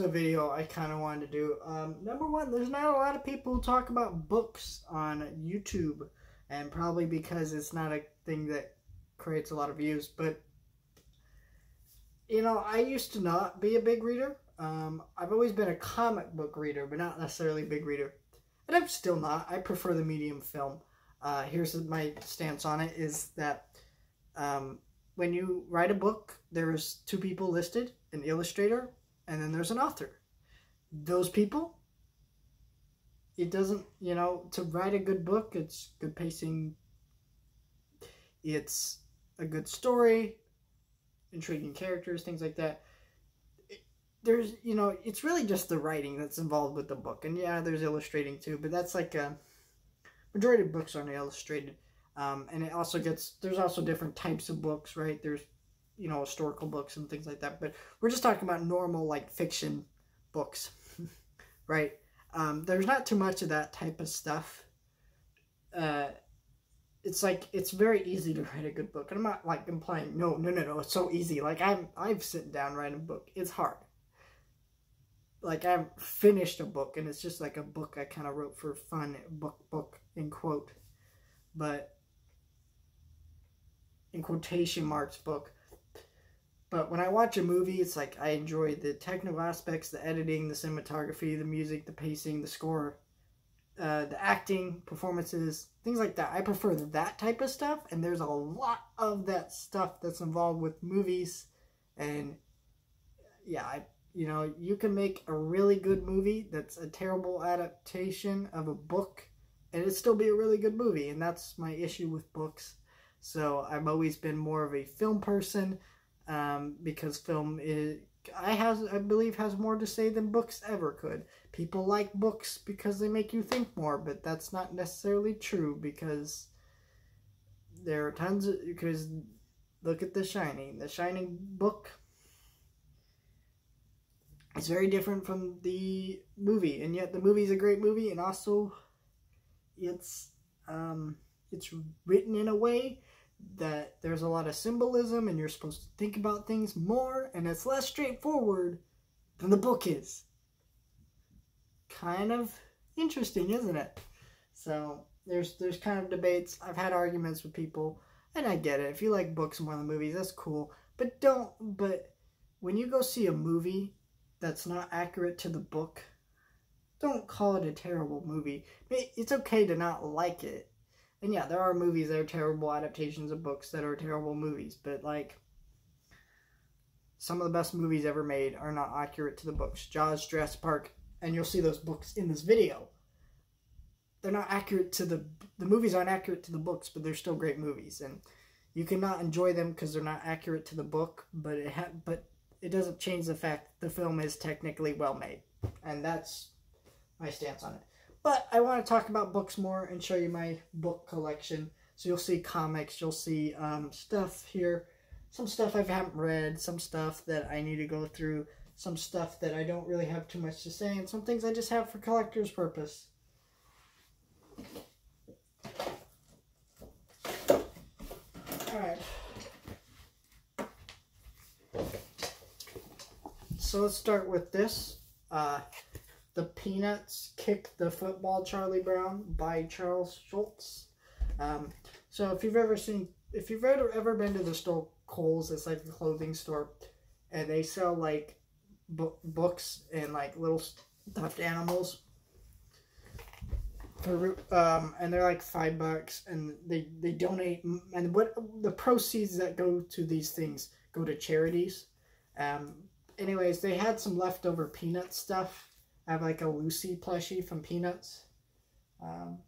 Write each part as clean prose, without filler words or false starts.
a video I kind of wanted to do. Number one, there's not a lot of people who talk about books on YouTube, and probably because it's not a thing that creates a lot of views. But you know, I used to not be a big reader. I've always been a comic book reader, but not necessarily a big reader. And I'm still not. I prefer the medium film. Here's my stance on it, is that when you write a book, there's two people listed, an illustrator, and then there's an author. Those people, it doesn't, you know, to write a good book, it's good pacing, it's a good story, intriguing characters, things like that. There's, you know, it's really just the writing that's involved with the book. And yeah, there's illustrating too, but that's like a majority of books aren't illustrated. And it also gets, there's also different types of books, right? There's, you know, historical books and things like that. But we're just talking about normal, like, fiction books, right? There's not too much of that type of stuff. It's like, it's very easy to write a good book. And I'm not, like, implying, no, it's so easy. Like, I've sat down writing a book. It's hard. Like, I've finished a book, and it's just like a book I kind of wrote for fun, book, in quote. But, in quotation marks, book. But when I watch a movie, it's like I enjoy the technical aspects, the editing, the cinematography, the music, the pacing, the score, the acting, performances, things like that. I prefer that type of stuff, and there's a lot of that stuff that's involved with movies. And, yeah, you know, you can make a really good movie that's a terrible adaptation of a book, and it'd still be a really good movie, and that's my issue with books. So I've always been more of a film person, because film is, I believe, has more to say than books ever could. People like books because they make you think more, but that's not necessarily true, because there are tons of, because look at The Shining. The Shining book, it's very different from the movie, and yet the movie is a great movie, and also it's written in a way that there's a lot of symbolism, and you're supposed to think about things more, and it's less straightforward than the book is. Kind of interesting, isn't it? So there's kind of debates. I've had arguments with people, and I get it. If you like books more than movies, that's cool. But when you go see a movie that's not accurate to the book, don't call it a terrible movie. It's okay to not like it. And yeah, there are movies that are terrible adaptations of books that are terrible movies, but like, some of the best movies ever made are not accurate to the books. Jaws, Jurassic Park, and you'll see those books in this video. They're not accurate to the movies aren't accurate to the books, but they're still great movies, and you cannot enjoy them because they're not accurate to the book, but it doesn't change the fact that the film is technically well made, and that's my stance on it. But I want to talk about books more and show you my book collection. So you'll see comics, you'll see stuff here, some stuff I haven't read, some stuff that I need to go through, some stuff that I don't really have too much to say, and some things I just have for collector's purpose. Alright. So let's start with this. The Peanuts Kick the Football, Charlie Brown by Charles Schulz. So if you've ever been to the store Kohl's, it's like a clothing store, and they sell like books and like little stuffed animals for and they're like $5, and they donate, and what the proceeds that go to these things go to charities. Anyways, they had some leftover Peanut stuff. I have like a Lucy plushie from Peanuts. I'm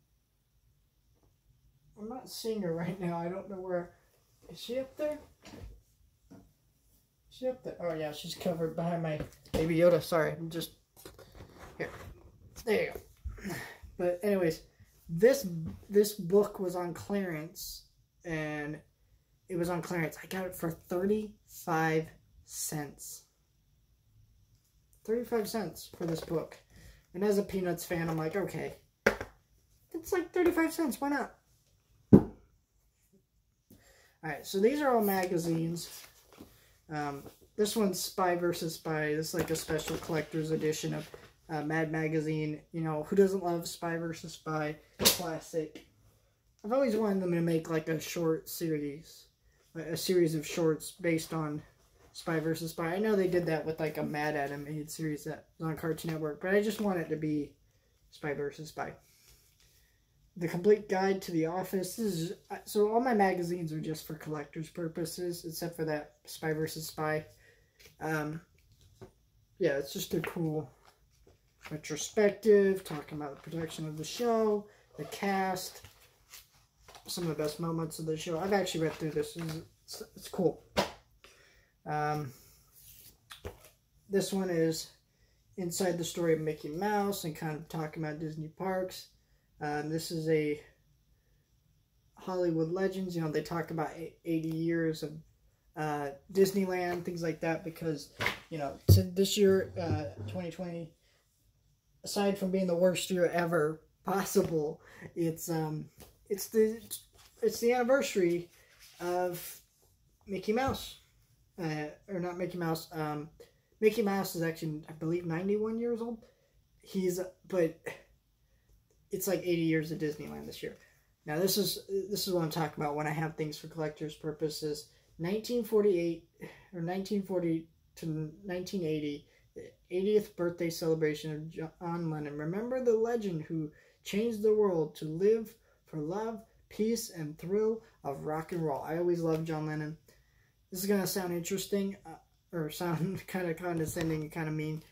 not seeing her right now. I don't know where. Is she up there? Is she up there? Oh yeah, she's covered behind my Baby Yoda. Sorry, I'm just here. There you go. But anyways, this book was on clearance, and it was on clearance. I got it for 35 cents. 35 cents for this book. And as a Peanuts fan, I'm like, okay, it's like 35 cents, why not? Alright, so these are all magazines. This one's Spy versus Spy. This is like a special collector's edition of Mad Magazine. You know, who doesn't love Spy versus Spy? Classic. I've always wanted them to make like a short series. A series of shorts based on Spy versus Spy. I know they did that with like a Mad animated series that was on Cartoon Network, but I just want it to be Spy versus Spy. The Complete Guide to the Office. This is, so all my magazines are just for collector's purposes, except for that Spy versus Spy. Yeah, it's just a cool retrospective, talking about the production of the show, the cast, some of the best moments of the show. I've actually read through this. It's cool. This one is inside the story of Mickey Mouse and kind of talking about Disney parks. This is a Hollywood Legends. You know, they talk about 80 years of Disneyland, things like that, because, you know, this year, 2020, aside from being the worst year ever possible, it's the anniversary of Mickey Mouse. Or not Mickey Mouse. Mickey Mouse is actually, I believe, 91 years old. But it's like 80 years of Disneyland this year. Now this is what I'm talking about when I have things for collector's purposes. 1948 or 1940 to 1980, the 80th birthday celebration of John Lennon. Remember the legend who changed the world to live for love, peace, and thrill of rock and roll. I always loved John Lennon. This is gonna sound interesting, or sound kind of condescending and kind of mean.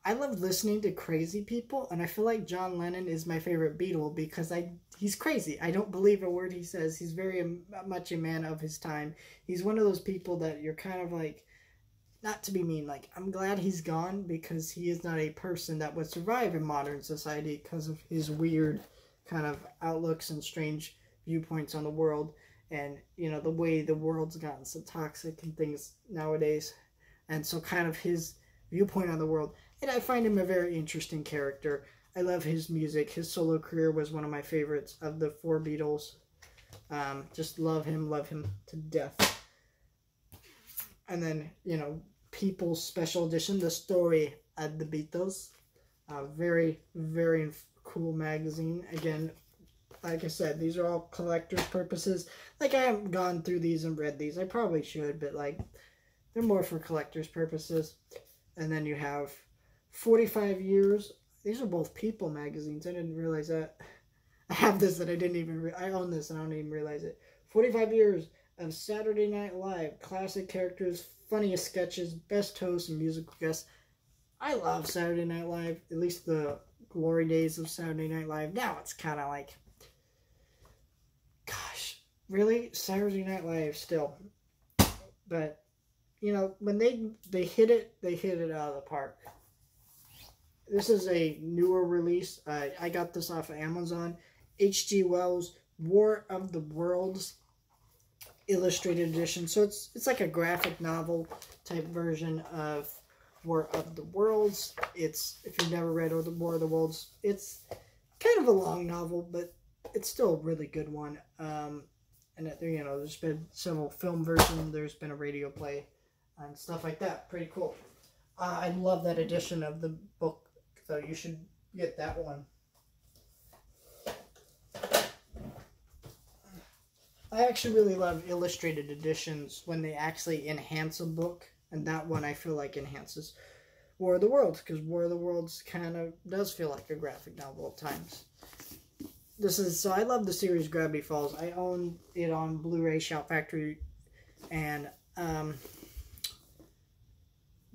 I love listening to crazy people, and I feel like John Lennon is my favorite Beatle because he's crazy. I don't believe a word he says. He's very much a man of his time. He's one of those people that you're kind of like, not to be mean, like, I'm glad he's gone because he is not a person that would survive in modern society because of his weird kind of outlooks and strange viewpoints on the world, and, you know, the way the world's gotten so toxic and things nowadays, and so kind of his viewpoint on the world. And I find him a very interesting character. I love his music. His solo career was one of my favorites of the 4 Beatles. Just love him to death. And then, you know, People's Special Edition, The Story of the Beatles. Very, very cool magazine. Again, like I said, these are all collector's purposes. Like, I haven't gone through these and read these. I probably should, but, like, they're more for collector's purposes. And then you have 45 years. These are both People magazines. I didn't realize that. I have this that I didn't even... I own this and I don't even realize it. 45 years of Saturday Night Live. Classic characters, funniest sketches, best hosts, and musical guests. I love Saturday Night Live. At least the glory days of Saturday Night Live. Now it's kind of like... Gosh, really? Saturday Night Live still. But... You know, when they hit it out of the park. This is a newer release. I got this off of Amazon. H.G. Wells' War of the Worlds illustrated edition. So it's like a graphic novel type version of War of the Worlds. If you've never read War of the Worlds, it's kind of a long novel, but it's still a really good one. And you know, there's been several film versions. There's been a radio play and stuff like that. Pretty cool. I love that edition of the book, so you should get that one. I actually really love illustrated editions when they actually enhance a book, and that one I feel like enhances War of the Worlds, because War of the Worlds kind of does feel like a graphic novel at times. So I love the series Gravity Falls. I own it on Blu-ray, Shout Factory, and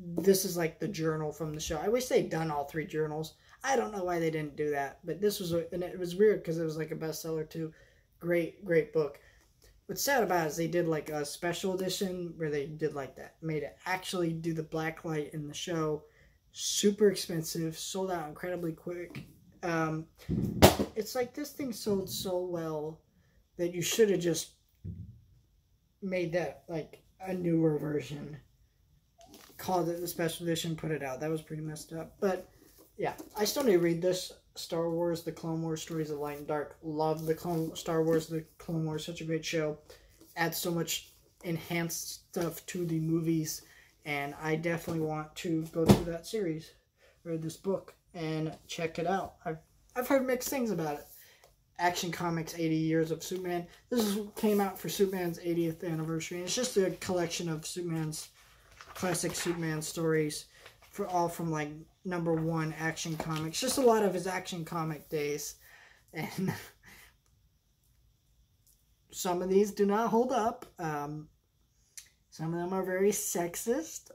this is like the journal from the show. I wish they'd done all 3 journals. I don't know why they didn't do that, but this was, and it was weird because it was like a bestseller too. Great, great book. What's sad about it is they did like a special edition where they did like that, made it actually do the black light in the show. Super expensive, sold out incredibly quick. It's like this thing sold so well that you should have just made that like a newer version. Called it the special edition, put it out. That was pretty messed up. But, yeah. I still need to read this. Star Wars, The Clone Wars, Stories of Light and Dark. Love Star Wars, The Clone Wars. Such a great show. Adds so much enhanced stuff to the movies. And I definitely want to go through that series, or this book, and check it out. I've heard mixed things about it. Action Comics 80 Years of Superman. Came out for Superman's 80th anniversary. And it's just a collection of classic Superman stories, all from like #1 Action Comics. Just a lot of his Action Comic days. And some of these do not hold up. Some of them are very sexist.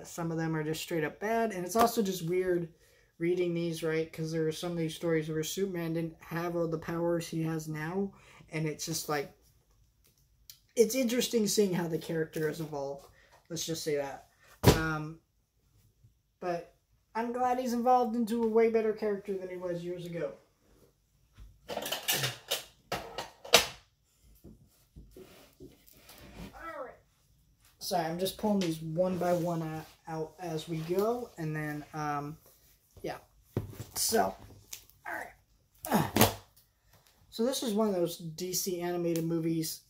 Some of them are just straight up bad. And it's also just weird reading these, right? Because there are some of these stories where Superman didn't have all the powers he has now. And it's just like, it's interesting seeing how the character has evolved. Let's just say that. But I'm glad he's evolved into a way better character than he was years ago. Alright. Sorry, I'm just pulling these one by one out as we go. And then, yeah. So, alright. So this is one of those DC animated movies,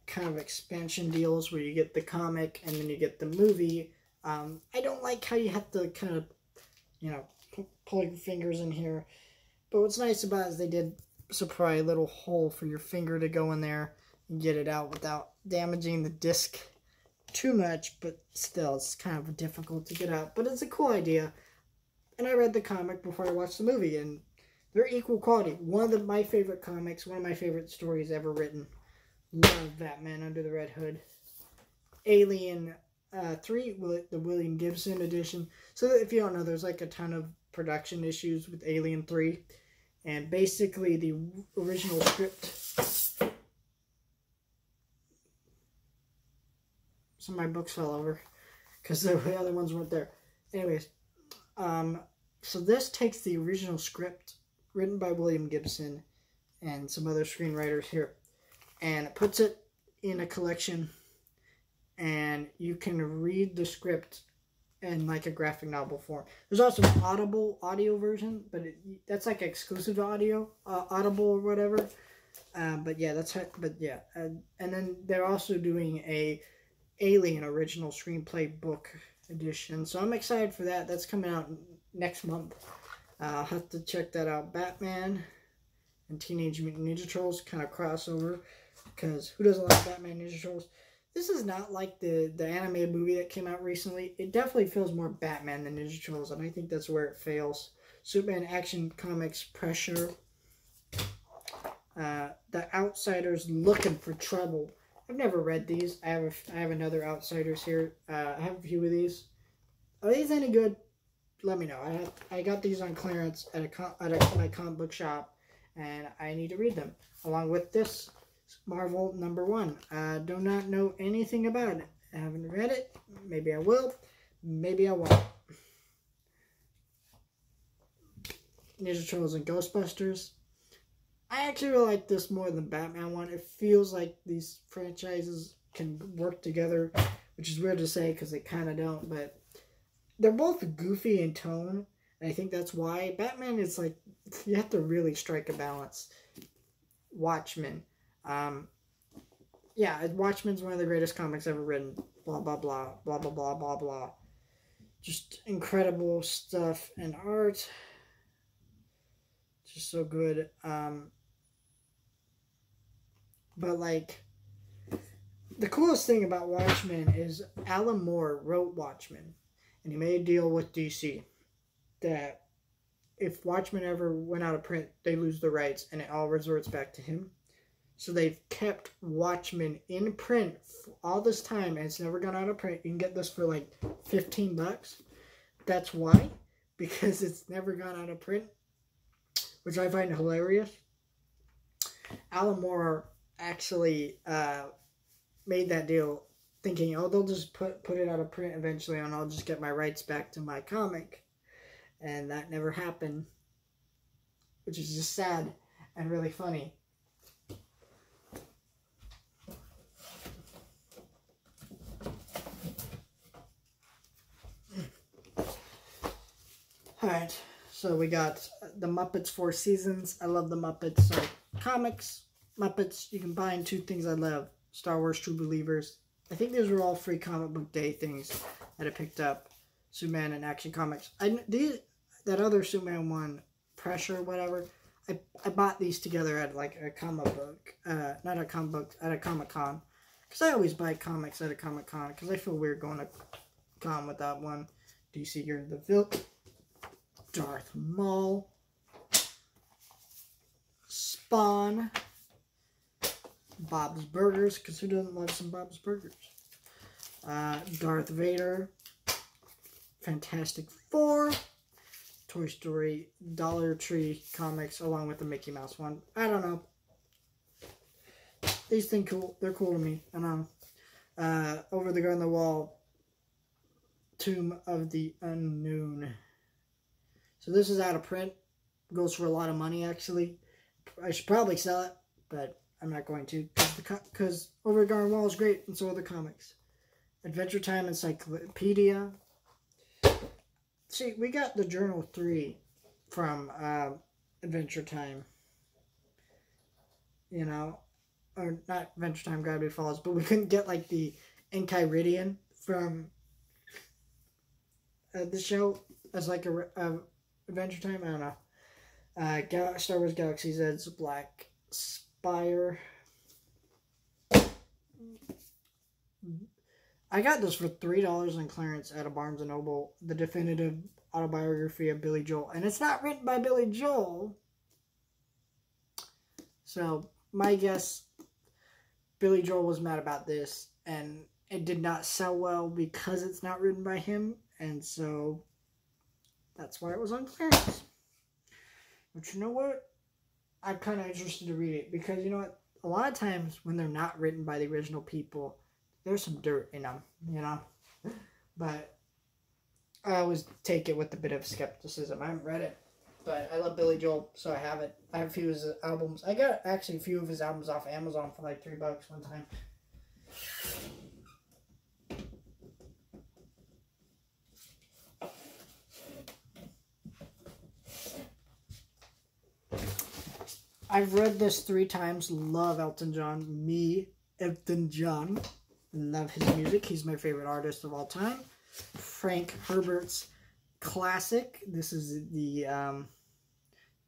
kind of expansion deals where you get the comic and then you get the movie. I don't like how you have to kind of, you know, pull your fingers in here. But what's nice about it is they did supply a little hole for your finger to go in there and get it out without damaging the disc too much. But still, it's kind of difficult to get out. But it's a cool idea. And I read the comic before I watched the movie, and they're equal quality. One of my favorite comics, one of my favorite stories ever written. Love Batman Under the Red Hood. Alien 3, the William Gibson edition. So if you don't know, there's like a ton of production issues with Alien 3. And basically the original script... Some of my books fell over because the other ones weren't there. Anyways, so this takes the original script written by William Gibson and some other screenwriters here, and it puts it in a collection, and you can read the script in like a graphic novel form. There's also an audio version, but that's like exclusive audio, Audible or whatever. But yeah, and then they're also doing a Alien original screenplay book edition. So I'm excited for that. That's coming out next month. I'll have to check that out. Batman and Teenage Mutant Ninja Turtles kind of crossover, because who doesn't like Batman Ninja Turtles? This is not like the animated movie that came out recently. It definitely feels more Batman than Ninja Turtles, and I think that's where it fails. Superman Action Comics Pressure. The Outsiders Looking for Trouble. I've never read these. I have another Outsiders here. I have a few of these. Are these any good? Let me know. I got these on clearance at my comic book shop, and I need to read them along with this Marvel #1. Do not know anything about it. I haven't read it. Maybe I will. Maybe I won't. Ninja Turtles and Ghostbusters. I actually really like this more than the Batman one. It feels like these franchises can work together, which is weird to say because they kind of don't, but they're both goofy in tone, and I think that's why. Batman is like, you have to really strike a balance. Watchmen. Yeah, Watchmen's one of the greatest comics ever written. Blah, blah, blah, blah, blah, blah, blah, blah. Just incredible stuff and art. Just so good. But like, the coolest thing about Watchmen is Alan Moore wrote Watchmen, and he made a deal with DC that if Watchmen ever went out of print, they lose the rights, and it all resorts back to him. So they've kept Watchmen in print all this time, and it's never gone out of print. You can get this for like $15. That's why, because it's never gone out of print, which I find hilarious. Alan Moore actually made that deal thinking, oh, they'll just put it out of print eventually, and I'll just get my rights back to my comic. And that never happened, which is just sad and really funny. Alright, so we got the Muppets 4 Seasons. I love the Muppets. So, comics, Muppets, you combine two things I love. Star Wars True Believers. I think these were all free comic book day things that I picked up. Superman and Action Comics. That other Superman one, Pressure, whatever. I bought these together at like a comic book, not a comic book, at a Comic-Con. Because I always buy comics at a Comic-Con because I feel weird going to con without one. DC Year of the Villain, Darth Maul, Spawn, Bob's Burgers, because who doesn't love some Bob's Burgers? Darth Vader, Fantastic Four, Toy Story, Dollar Tree comics, along with the Mickey Mouse one. I don't know. These things cool. They're cool to me. I don't know. Over the Guard on the Wall, Tomb of the Unknown. So this is out of print. Goes for a lot of money, actually. I should probably sell it, but I'm not going to. Because Over the Guard on the Wall is great, and so are the comics. Adventure Time Encyclopedia. See, we got the Journal 3 from Adventure Time. You know, or not Adventure Time, Gravity Falls, but we couldn't get like the Enchiridion from the show as like a Adventure Time. I don't know. Star Wars Galaxy's Edge, Black Spire. I got this for $3 on clearance at a Barnes & Noble, the definitive autobiography of Billy Joel. And it's not written by Billy Joel. So, my guess, Billy Joel was mad about this, and it did not sell well because it's not written by him. And so, that's why it was on clearance. But you know what? I'm kind of interested to read it, because you know what? A lot of times when they're not written by the original people, there's some dirt in them, you know? But I always take it with a bit of skepticism. I haven't read it, but I love Billy Joel, so I have it. I have a few of his albums. I got actually a few of his albums off Amazon for like $3 one time. I've read this 3 times. Love Elton John. Me, Elton John. Love his music. He's my favorite artist of all time. Frank Herbert's classic. This is the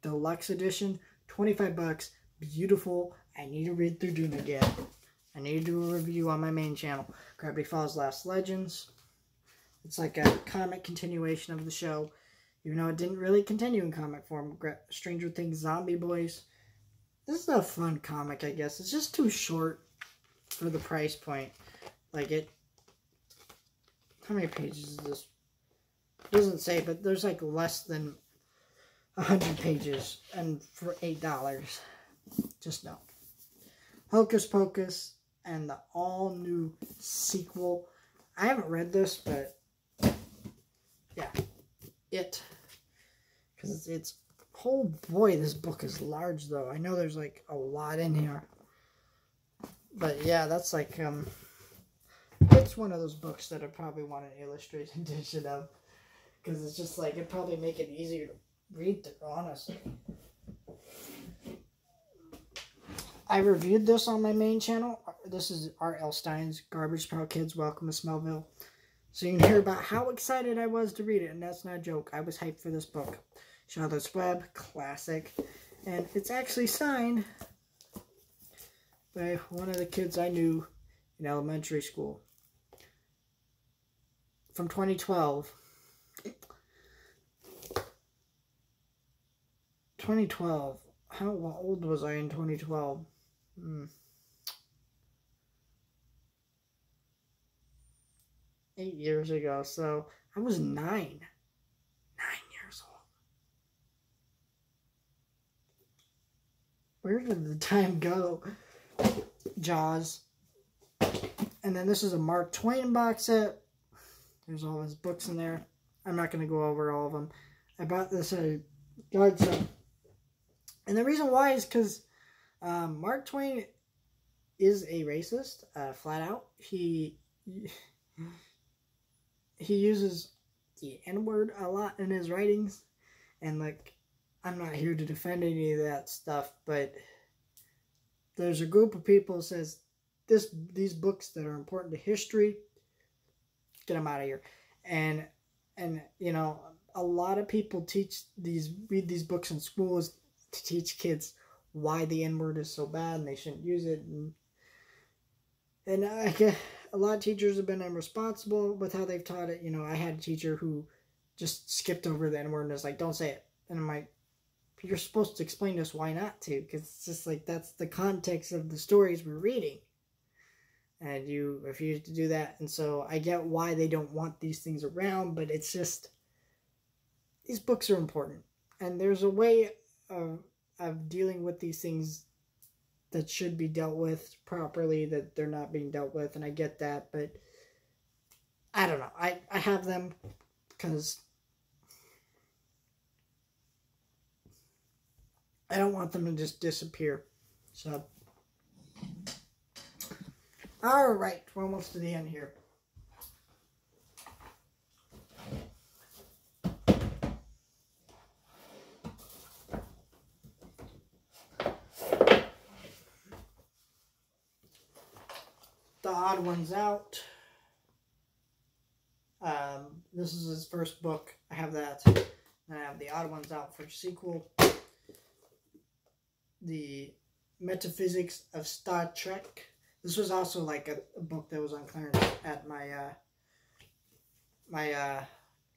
deluxe edition. $25. Beautiful. I need to read through Dune again. I need to do a review on my main channel. Gravity Falls Last Legends. It's like a comic continuation of the show. Even though it didn't really continue in comic form. Stranger Things Zombie Boys. This is a fun comic, I guess. It's just too short for the price point. Like it... How many pages is this? It doesn't say, but there's like less than 100 pages. And for $8. Just no. Hocus Pocus and the all-new sequel. I haven't read this, but... Yeah. It. Because it's... Oh boy, this book is large, though. I know there's like a lot in here. But yeah, that's like... It's one of those books that I probably want an illustrated edition of. Because it's just like, it'd probably make it easier to read through, honestly. I reviewed this on my main channel. This is R.L. Stine's Garbage Pail Kids Welcome to Smellville. So you can hear about how excited I was to read it. And that's not a joke. I was hyped for this book. Charlotte's Web, classic. And it's actually signed by one of the kids I knew in elementary school. From 2012. 2012. How old was I in 2012? 8 years ago. So I was 9. 9 years old. Where did the time go? Jaws. And then this is a Mark Twain box set. There's all his books in there. I'm not going to go over all of them. I bought this at a yard sale. And the reason why is because Mark Twain is a racist, flat out. He uses the N-word a lot in his writings. And, like, I'm not here to defend any of that stuff, but there's a group of people who says these books that are important to history, get them out of here. And you know, a lot of people read these books in schools to teach kids why the N-word is so bad and they shouldn't use it. And I guess a lot of teachers have been irresponsible with how they've taught it. You know, I had a teacher who just skipped over the N-word and was like, don't say it. And I'm like, you're supposed to explain to us why not to, because it's just like, that's the context of the stories we're reading. And you refuse to do that. And so I get why they don't want these things around, but it's just, these books are important. And there's a way of dealing with these things that should be dealt with properly, that they're not being dealt with. And I get that, but I don't know. I have them because I don't want them to just disappear. So, all right, we're almost to the end here. The Odd Ones Out. This is his first book. I have that. And I have The Odd Ones Out for sequel. The Metaphysics of Star Trek. This was also like a book that was on clearance at my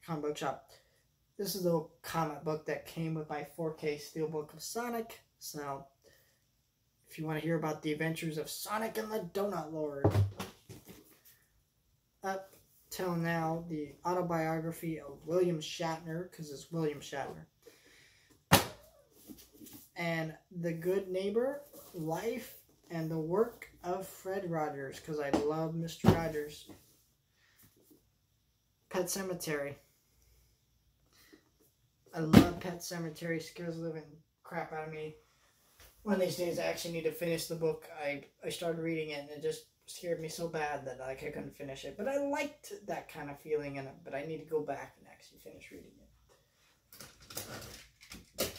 comic book shop. This is the comic book that came with my 4K Steelbook of Sonic. So, if you want to hear about the adventures of Sonic and the Donut Lord. Up till now, the autobiography of William Shatner, because it's William Shatner. And The Good Neighbor, Life and the Work of Fred Rogers, because I love Mr. Rogers. Pet Sematary. I love Pet Sematary. Scares the living crap out of me. One of these days I actually need to finish the book. I started reading it and it just scared me so bad that like I couldn't finish it. But I liked that kind of feeling in it. But I need to go back and actually finish reading it.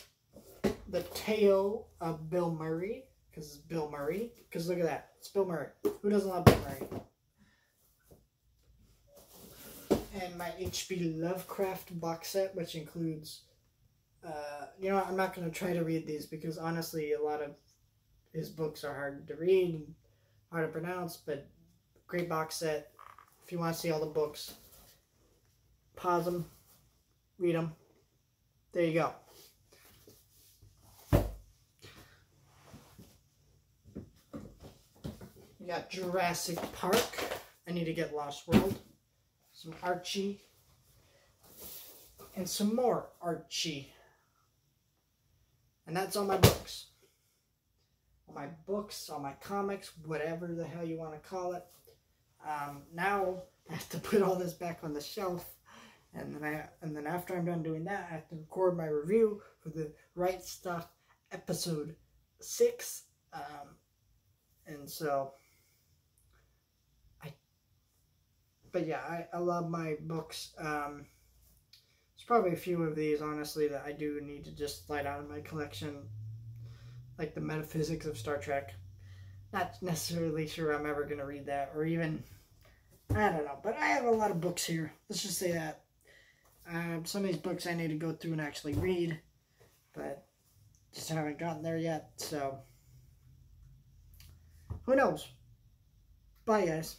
The Tale of Bill Murray. Because it's Bill Murray. Because look at that. It's Bill Murray. Who doesn't love Bill Murray? And my H.P. Lovecraft box set, which includes... you know, I'm not going to try to read these because honestly, a lot of his books are hard to read and hard to pronounce, but great box set. If you want to see all the books, pause them, read them. There you go. You got Jurassic Park. I need to get Lost World. Some Archie. And some more Archie. And that's all my books. All my books, all my comics, whatever the hell you want to call it. Now I have to put all this back on the shelf. And then after I'm done doing that, I have to record my review for the Right Stuff episode 6. And so I love my books. There's probably a few of these, honestly, that I do need to just slide out of my collection. Like the Metaphysics of Star Trek. Not necessarily sure I'm ever going to read that. Or even, I don't know. But I have a lot of books here. Let's just say that. Some of these books I need to go through and actually read. But just haven't gotten there yet. So, who knows? Bye, guys.